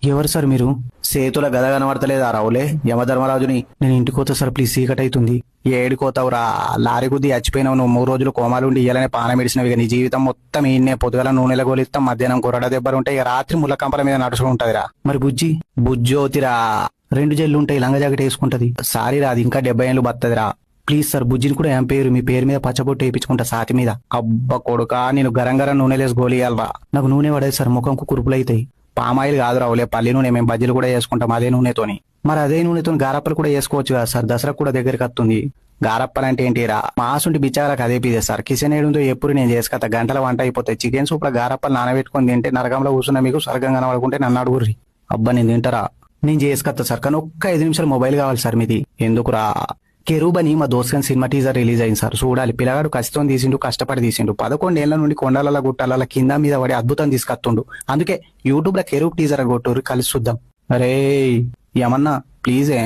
ఎవరు సార్ మీరు? సేతుల గద కనబడతలేదా రావులే యమధర్మరాజుని? నేను ఇంటికి పోతా సార్, ప్లీజ్, చీకటి అవుతుంది. ఏడికోతావురా? లారీ గుద్ది చచ్చిపోయినావు నువ్వు. 3 రోజులు కోమాలుండి ఇయ్యాలనే పానం ఇడిచినవి. ఇక నీ జీవితం మొత్తం ఈయన్నే. పొద్దుగల నూనెల గోలిస్తాం, మధ్యాహ్నం కొరడ దెబ్బలుంటాయి, ఇక రాత్రి ముళ్ళ కంపల మీద నడుచుకుంటూ ఉంటదిరా. మరి బుజ్జి? బుజ్జోతిరా, 2 జల్లు ఉంటాయి, లంగ జాకెట్ వేసుకుంటది. సారీ రా, అది ఇంకా 70 ఏళ్ళు బత్తదిరా. ప్లీజ్ సార్, బుజ్జిని కూడా ఏం పేరు, మీ పేరు మీద పచ్చబొట్టు వేయించుకుంటా సాతి మీద. అబ్బ కొడుకా, నేను గరం గరం నూనెలేసి గోలియాలరా. నాకు నూనె పడేది సార్, ముఖంకు కురుపులు అవుతాయి. పామాయిల్ కాదు రావులే, పల్లి నూనె. మేము బజ్జీలు కూడా చేసుకుంటాం అదే నూనెతోని. మరి అదే నూనెతో గారప్పలు కూడా వేసుకోవచ్చు కదా సార్, దసరా కూడా దగ్గరికి వస్తుంది. గారప్పలంటే ఏంటిరా? మాసుంటి బిచ్చాలకు అదే పీదే సార్. కిచెన్ ఏడుందో ఎప్పుడు నేను చేసుకత, గంటల వంట అయిపోతాయి. చికెన్ సూప్ లో గారప్పలు నానబెట్టుకుని తింటే నరకంలో కూర్చున్న మీకు స్వర్గం కనబడుకుంటే నన్ను అడుగుర్రి. అబ్బా నేను తింటారా? నేను చేసుకత్తా సార్, కానీ ఒక్క 5 నిమిషాలు మొబైల్ కావాలి సార్ మీది. ఎందుకురా? కెరూబని మా దోస్త్ సినిమా టీజర్ రిలీజ్ అయింది సార్, చూడాలి. పిల్లగాడు కష్టం తీసిండు, కష్టపడి తీసిండు. 11 ఏళ్ల నుండి కొండల గుట్టల కింద మీద పడి అద్భుతం తీసుకొస్తుండు. అందుకే యూట్యూబ్ లో కెరూబ్ టీజర్ కొట్టుర్రి, కలిసి చూద్దాం. అరే ఏమన్నా ప్లీజే.